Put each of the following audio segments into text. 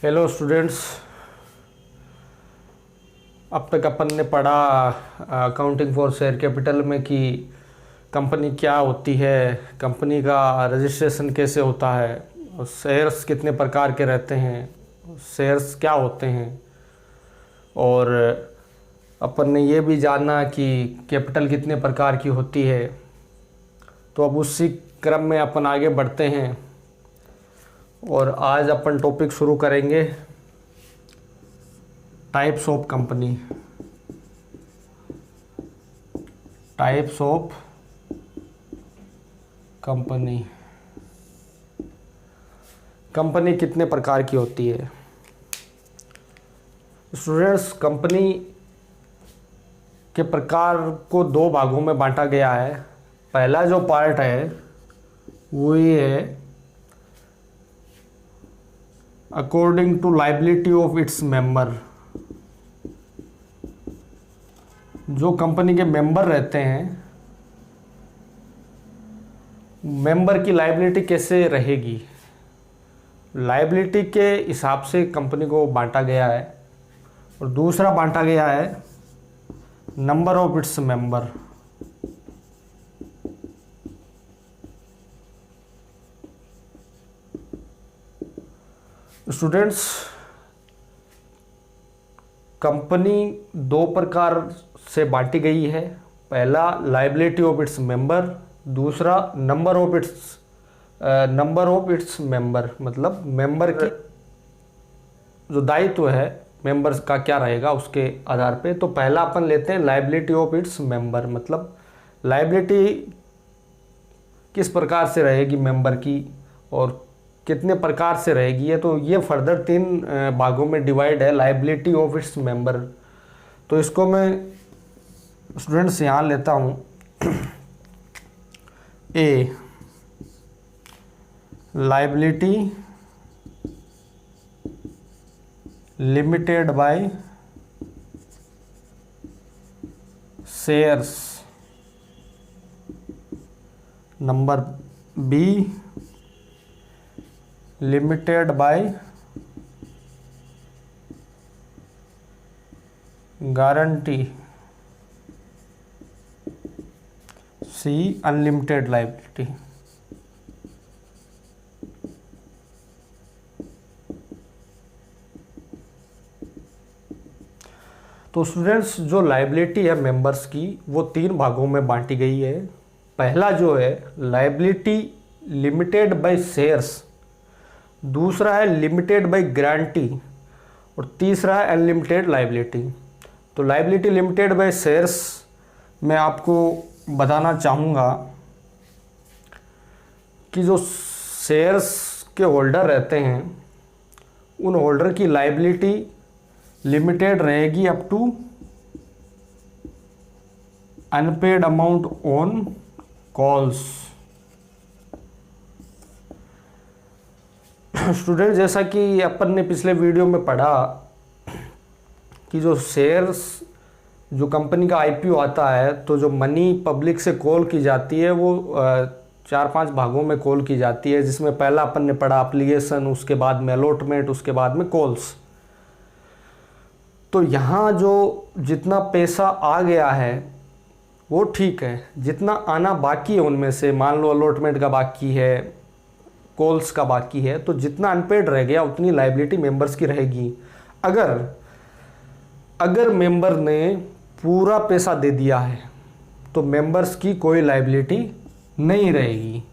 Hello students. अब तक अपन ने पढ़ा अकाउंटिंग फॉर शेयर कैपिटल में कि कंपनी क्या होती है, कंपनी का रजिस्ट्रेशन कैसे होता है, और शेयर्स कितने प्रकार के रहते हैं, शेयर्स क्या होते हैं। और अपन ने ये भी जाना कि कैपिटल कितने प्रकार की होती है। तो अब उसी क्रम में अपन आगे बढ़ते हैं और आज अपन टॉपिक शुरू करेंगे types of company. Types of company, company कितने प्रकार की होती है। स्टूडेंट्स, कंपनी के प्रकार को दो भागों में बांटा गया है। पहला जो पार्ट है वो ये है according to liability of its member. जो कंपनी के मेंबर रहते हैं, मेंबर की लाइबिलिटी कैसे रहेगी, लाइबिलिटी के हिसाब से कंपनी को बांटा गया है। और दूसरा बांटा गया है number of its member. Students, company दो प्रकार से बांटी गई है। पहला लाइबिलिटी ऑफ इट्स मेंबर, दूसरा नंबर ऑफ इट्स मेंबर। मतलब मेंबर की जो दायित्व है मेंबर्स का क्या रहेगा उसके आधार पे। तो पहला अपन लेते हैं लाइबिलिटी ऑफ इट्स मेंबर। मतलब लाइबिलिटी किस प्रकार से रहेगी मेंबर की और कितने प्रकार से रहेगी है। तो ये फर्दर तीन भागों में डिवाइड है लाइबिलिटी ऑफ इट्स मेंबर। तो इसको मैं स्टूडेंट्स यहाँ लेता हूँ A liability limited by shares, number B limited by guarantee, C unlimited liability. तो स्टूडेंट्स, जो लाइबिलिटी है मेंबर्स की वो तीन भागों में बांटी गई है। पहला जो है लाइबिलिटी लिमिटेड बाय शेयर्स, दूसरा है लिमिटेड बाय गारंटी और तीसरा है अनलिमिटेड लाइबिलिटी। तो लाइबिलिटी लिमिटेड बाय शेयर्स मैं आपको बताना चाहूँगा कि जो शेयर्स के होल्डर रहते हैं उन होल्डर की लाइबिलिटी लिमिटेड रहेगी up to unpaid amount on calls. Student, जैसा कि अपन ने पिछले वीडियो में पढ़ा कि जो शेयर्स, जो कंपनी का आईपीओ आता है तो जो मनी पब्लिक से कॉल की जाती है वो 4-5 भागों में कॉल की जाती है। जिसमें पहला अपन ने पढ़ा एप्लीकेशन, उसके बाद में अलॉटमेंट, उसके बाद में कॉल्स। तो यहाँ जो जितना पैसा आ गया है वो ठीक है, जितना आना बाकी है उनमें से, मान लो अलॉटमेंट का बाकी है, कॉल्स का बाकी है, तो जितना अनपेड रह गया उतनी लाइबिलिटी मेंबर्स की रहेगी। अगर मेंबर ने पूरा पैसा दे दिया है तो मेंबर्स की कोई लाइबिलिटी नहीं रहेगी।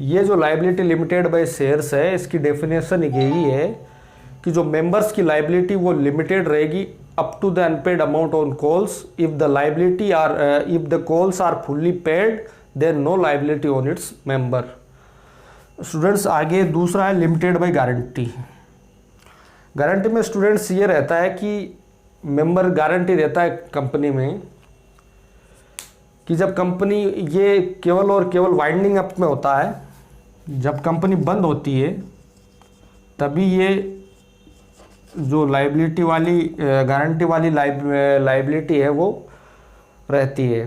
ये जो लाइबिलिटी लिमिटेड बाय शेयर्स है इसकी डेफिनेशन यही है कि जो मेंबर्स की लाइबिलिटी वो लिमिटेड रहेगी up to the unpaid amount on calls. If the calls are fully paid then no liability on its member. Students, आगे दूसरा है लिमिटेड बाय गारंटी। गारंटी में स्टूडेंट्स ये रहता है कि मेंबर गारंटी रहता है कंपनी में कि जब कंपनी, ये केवल और केवल वाइंडिंग अप में होता है, जब कंपनी बंद होती है तभी ये जो लाइबिलिटी वाली गारंटी वाली लाइबिलिटी है वो रहती है।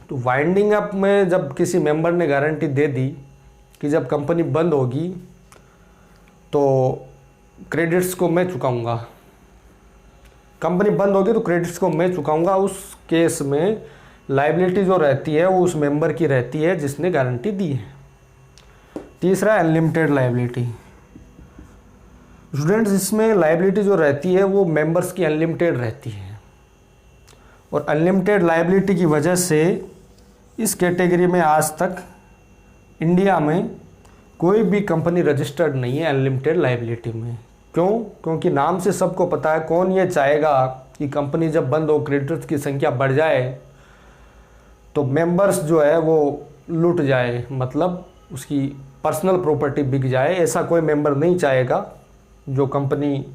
तो वाइंडिंग अप में जब किसी मेंबर ने गारंटी दे दी कि जब कंपनी बंद होगी तो क्रेडिट्स को मैं चुकाऊंगा। कंपनी बंद होगी तो क्रेडिट्स को मैं चुकाऊंगा। उस केस में लाइबिलिटी जो रहती है वो उस मेंबर की रहती है जिसने गारंटी दी है। तीसरा, अनलिमिटेड लाइबिलिटी। स्टूडेंट्स, इसमें लाइबिलिटी जो रहती है वो मेंबर्स की अनलिमिटेड रहती है, और अनलिमिटेड लाइबिलिटी की वजह से इस कैटेगरी में आज तक इंडिया में कोई भी कंपनी रजिस्टर्ड नहीं है अनलिमिटेड लाइबिलिटी में। क्यों? क्योंकि नाम से सबको पता है, कौन ये चाहेगा कि कंपनी जब बंद हो, क्रेडिटर्स की संख्या बढ़ जाए तो मेंबर्स जो है वो लूट जाए, मतलब उसकी पर्सनल प्रॉपर्टी बिक जाए। ऐसा कोई मेंबर नहीं चाहेगा जो कंपनी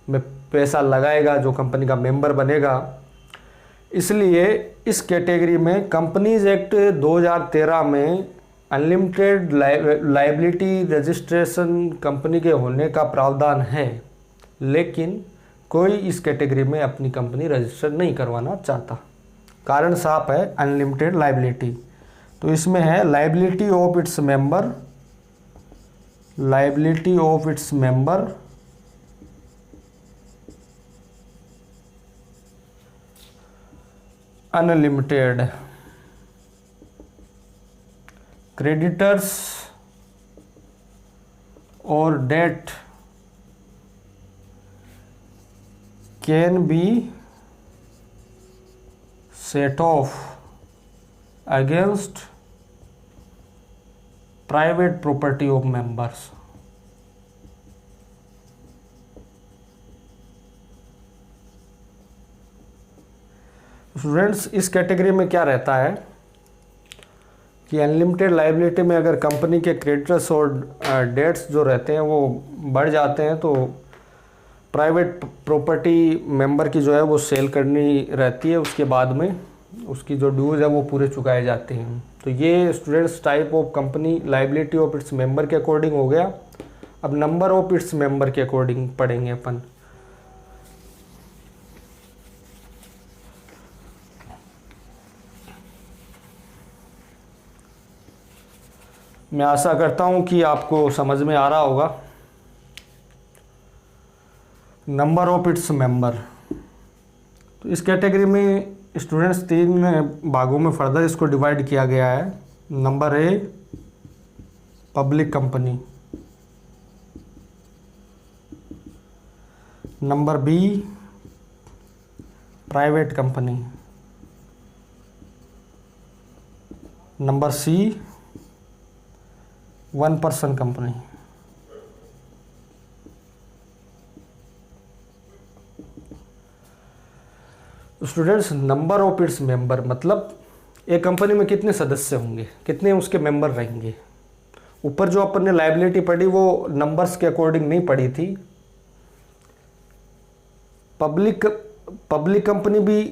में पैसा लगाएगा, जो कंपनी का मेंबर बनेगा। इसलिए इस कैटेगरी में कंपनीज एक्ट 2013 में अनलिमिटेड लाइबिलिटी रजिस्ट्रेशन कंपनी के होने का प्रावधान है, लेकिन कोई इस कैटेगरी में अपनी कंपनी रजिस्टर नहीं करवाना चाहता। कारण साफ है, अनलिमिटेड लाइबिलिटी। तो इसमें है liability of its member, liability of its member unlimited, creditors और debt can be set off against private property of members. Students, इस कैटेगरी में क्या रहता है कि अनलिमिटेड लाइबिलिटी में अगर कंपनी के क्रेडिटर्स और डेट्स जो रहते हैं वो बढ़ जाते हैं तो प्राइवेट प्रॉपर्टी मेंबर की जो है वो सेल करनी रहती है। उसके बाद में उसकी जो ड्यूज है वो पूरे चुकाए जाते हैं। तो ये students type of company liability of its member के अकॉर्डिंग हो गया। अब नंबर ऑफ इट्स मेंबर के अकॉर्डिंग पढ़ेंगे अपन। मैं आशा करता हूँ कि आपको समझ में आ रहा होगा। नंबर ऑफ इट्स मेंबर, तो इस कैटेगरी में स्टूडेंट्स 3 भागों में फर्दर इसको डिवाइड किया गया है। Number A, public company. Number B, private company. Number C, 1 person company. Students, number of its member मतलब एक कंपनी में कितने सदस्य होंगे, कितने उसके मेंबर रहेंगे। ऊपर जो अपन ने लाइबिलिटी पढ़ी वो नंबर्स के अकॉर्डिंग नहीं पढ़ी थी। पब्लिक कंपनी भी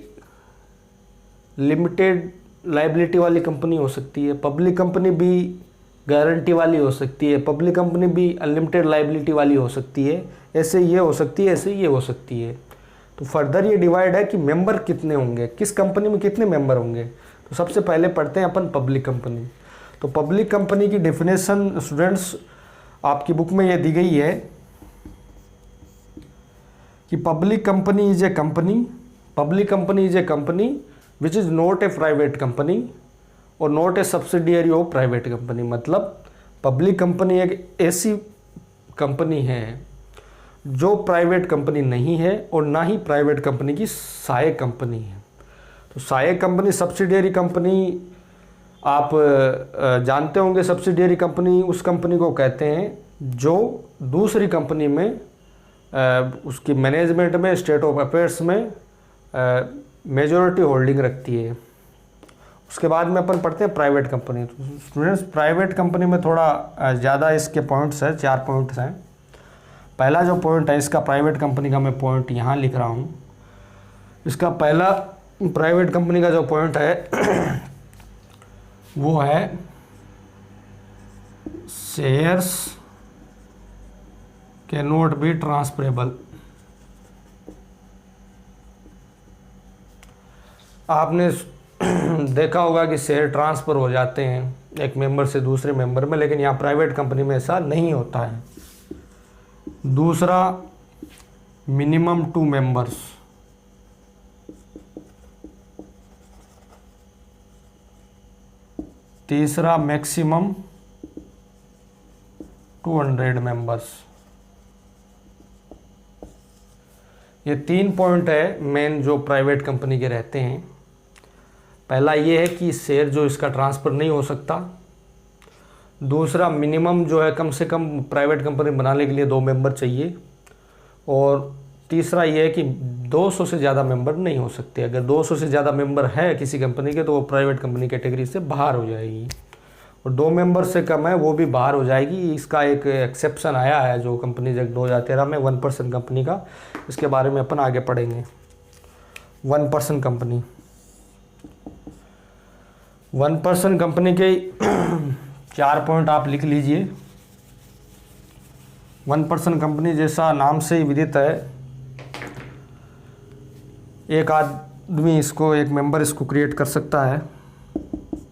लिमिटेड लाइबिलिटी वाली कंपनी हो सकती है, पब्लिक कंपनी भी गारंटी वाली हो सकती है, पब्लिक कंपनी भी अनलिमिटेड लाइबिलिटी वाली हो सकती है। ऐसे ये हो सकती है, ऐसे ये हो सकती है। तो फर्दर ये डिवाइड है कि मेंबर कितने होंगे, किस कंपनी में कितने मेंबर होंगे। तो सबसे पहले पढ़ते हैं अपन पब्लिक कंपनी। तो पब्लिक कंपनी की डेफिनेशन स्टूडेंट्स आपकी बुक में ये दी गई है कि public company is a company, public company is a company which is not a private company और not a subsidiary of private company. मतलब पब्लिक कंपनी एक ऐसी कंपनी है जो प्राइवेट कंपनी नहीं है और ना ही प्राइवेट कंपनी की सहायक कंपनी है। तो सहायक कंपनी, सब्सिडियरी कंपनी आप जानते होंगे। सब्सिडियरी कंपनी उस कंपनी को कहते हैं जो दूसरी कंपनी में उसकी मैनेजमेंट में, स्टेट ऑफ अफेयर्स में मेजॉरिटी होल्डिंग रखती है। उसके बाद में अपन पढ़ते हैं प्राइवेट कंपनी। तो स्टूडेंट्स, प्राइवेट कंपनी में थोड़ा ज़्यादा इसके पॉइंट्स हैं, 4 पॉइंट्स हैं। पहला जो पॉइंट है इसका, प्राइवेट कंपनी का मैं पॉइंट यहाँ लिख रहा हूँ। इसका पहला प्राइवेट कंपनी का जो पॉइंट है वो है shares can not B transferable. आपने देखा होगा कि शेयर ट्रांसफ़र हो जाते हैं एक मेंबर से दूसरे मेंबर में, लेकिन यहाँ प्राइवेट कंपनी में ऐसा नहीं होता है। दूसरा मिनिमम 2 मेंबर्स, तीसरा मैक्सिमम 200 मेंबर्स। ये 3 पॉइंट है मेन जो प्राइवेट कंपनी के रहते हैं। पहला ये है कि शेयर जो इसका ट्रांसफ़र नहीं हो सकता। दूसरा मिनिमम जो है कम से कम प्राइवेट कंपनी बनाने के लिए 2 मेंबर चाहिए। और तीसरा ये है कि 200 से ज़्यादा मेंबर नहीं हो सकते। अगर 200 से ज़्यादा मेंबर है किसी कंपनी के तो वो प्राइवेट कंपनी कैटेगरी से बाहर हो जाएगी, और 2 मेंबर से कम है वो भी बाहर हो जाएगी। इसका एक एक्सेप्शन आया है जो कंपनीज एक्ट 2013 में 1% कंपनी का, इसके बारे में अपन आगे पढ़ेंगे। 1% कंपनी, 1% कंपनी के 4 पॉइंट आप लिख लीजिए। 1% कंपनी जैसा नाम से ही विदित है, एक आदमी इसको, एक मेंबर इसको क्रिएट कर सकता है।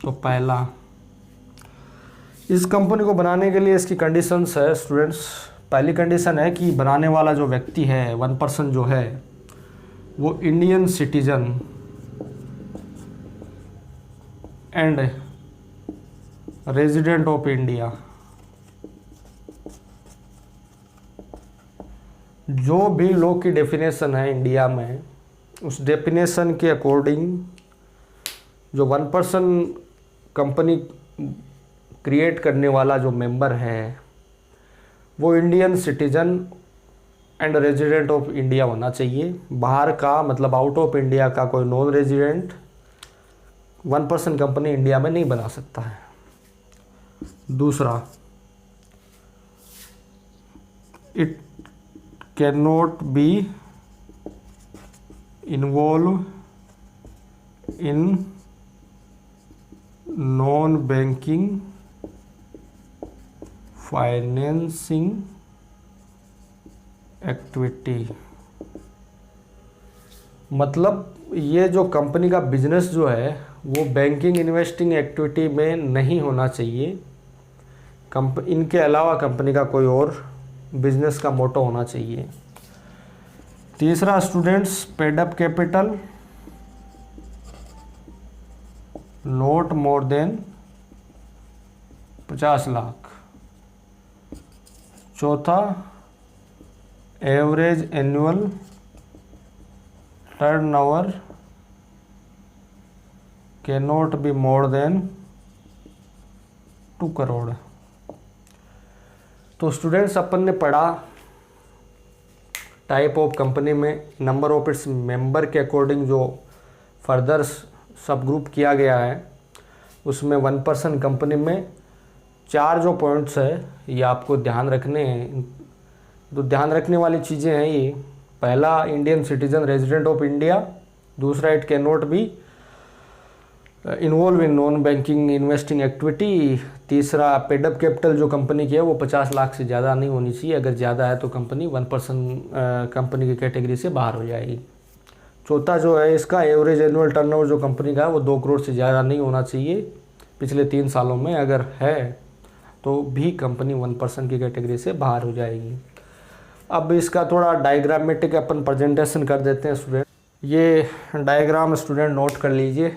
तो पहला, इस कंपनी को बनाने के लिए इसकी कंडीशंस है स्टूडेंट्स। पहली कंडीशन है कि बनाने वाला जो व्यक्ति है 1% जो है वो Indian citizen and resident of India, जो भी लॉ की डेफिनेशन है इंडिया में उस डेफिनेशन के अकॉर्डिंग जो 1% कंपनी क्रिएट करने वाला जो मेंबर है वो Indian citizen and resident of India होना चाहिए। बाहर का मतलब आउट ऑफ इंडिया का कोई नॉन रेजिडेंट 1% कंपनी इंडिया में नहीं बना सकता है। दूसरा, it can not be involve in non banking financing activity. मतलब ये जो कंपनी का बिजनेस जो है वो बैंकिंग इन्वेस्टिंग एक्टिविटी में नहीं होना चाहिए। इनके अलावा कंपनी का कोई और बिजनेस का मोटो होना चाहिए। तीसरा students, paid up capital not more than 50 lakh. चौथा, average annual turnover can not be more than 2 crore. तो स्टूडेंट्स अपन ने पढ़ा टाइप ऑफ कंपनी में नंबर ऑफ इट्स मेंबर के अकॉर्डिंग जो फर्दर सब ग्रुप किया गया है, उसमें 1% कंपनी में 4 जो पॉइंट्स है ये आपको ध्यान रखने हैं। तो ध्यान रखने वाली चीज़ें हैं ये, पहला Indian citizen resident of India, दूसरा it can not be involve in non banking investing activity, तीसरा पेडअप कैपिटल जो कंपनी की है वो 50 लाख से ज़्यादा नहीं होनी चाहिए, अगर ज़्यादा है तो कंपनी 1% कंपनी की कैटेगरी से बाहर हो जाएगी। चौथा जो है इसका एवरेज एनुअल टर्नओवर जो कंपनी का है वो 2 करोड़ से ज़्यादा नहीं होना चाहिए पिछले 3 सालों में, अगर है तो भी कंपनी 1% की कैटेगरी से बाहर हो जाएगी। अब इसका थोड़ा डायग्रामेटिक अपन प्रेजेंटेशन कर देते हैं स्टूडेंट। ये डायग्राम स्टूडेंट नोट कर लीजिए।